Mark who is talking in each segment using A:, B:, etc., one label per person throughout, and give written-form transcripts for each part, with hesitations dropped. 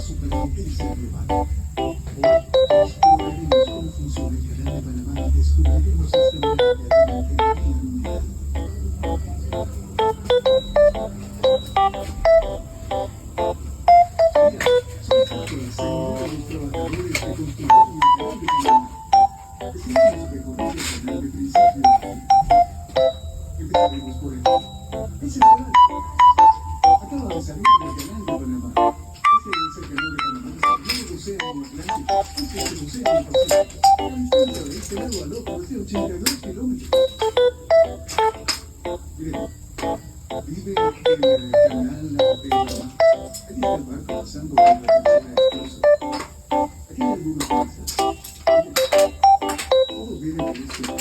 A: supervivencia global. Hoy exploraremos cómo funciona el Canal de Panamá y descubriremos esta maravillosa tecnología mundial. Mira, soy Saja, servidor de los trabajadores que construyeron el Canal de Panamá. Decidimos recorrer el canal de principio a fin. Empezaremos por aquí. Es el canal. Acaba de salir del Canal de Panamá. Este es el Canal de Panamá, desde el Océano Atlántico. Este es el Océano Pacífico. La distancia de este lado al otro es de 82 kilómetros. Miren, vive en el Canal de Panamá. Aquí está el barco pasando por la tercera esclusa. Aquí hay algunos turistas. Todos vienen de este lado.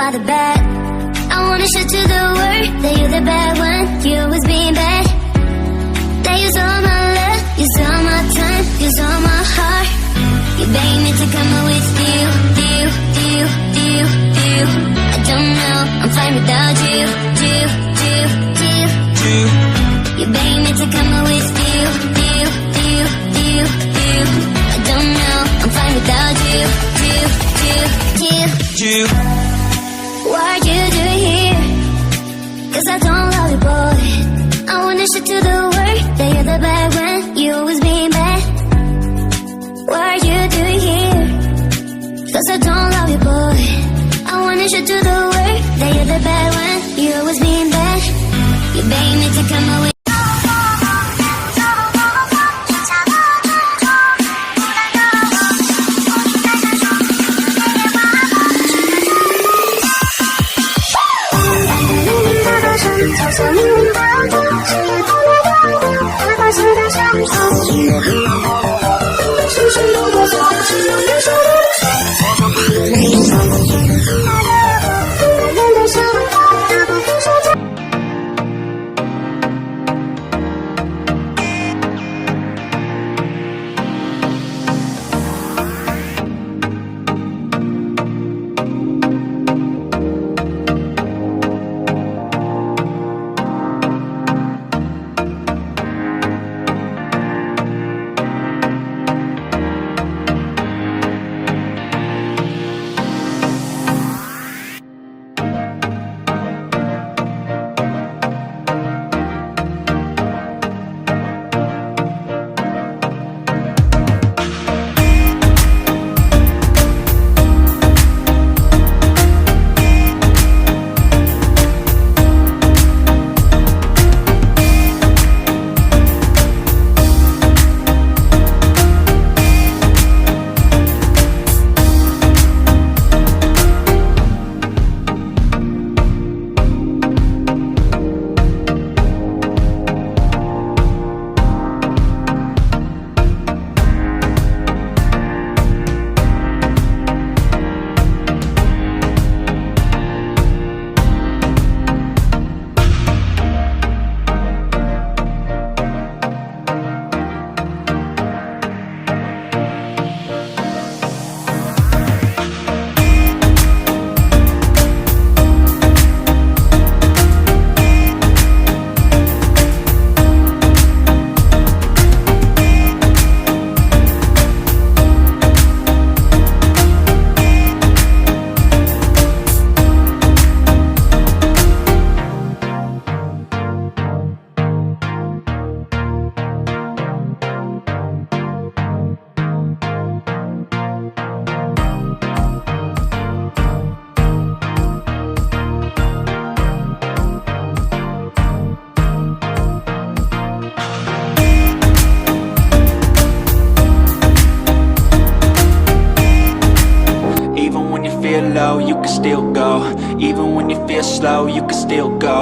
B: are the bad. I wanna show to the world that you're the bad one. You was being bad. That use all my love, use all my time, use all my heart. You begged me to come out with you. I don't know, I'm fine without you. You begged me to come out with you. I don't know, I'm fine without you. What you doing here? 'Cause I don't love you, boy. I wanna show to the world that you're the bad one. You always being bad. What are you doing here? 'Cause I don't love you, boy. I wanna show to the world that you're the bad one. You always being bad. You begged me to come away.
C: low, you can still go. Even when you feel slow, you can still go.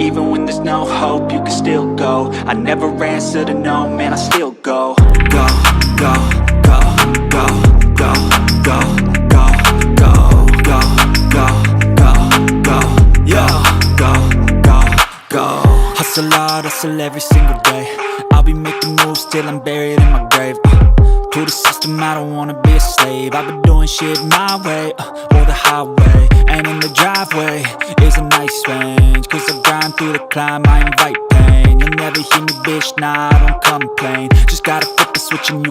C: Even when there's no hope, you can still go. I never answer to no, man, I still go. Go, go, go, go, go, go, go, go, go, go, go, go, yo, go, go, go. Hustle hard, hustle every single day. I'll be making moves till I'm buried in my grave. To the system, I don't wanna be a slave. I've been doing shit my way, or the highway. And in the driveway is a nice range, cause I grind through the climb, I invite pain. You'll never hear me, bitch, nah, I don't complain. Just gotta flip the switch and you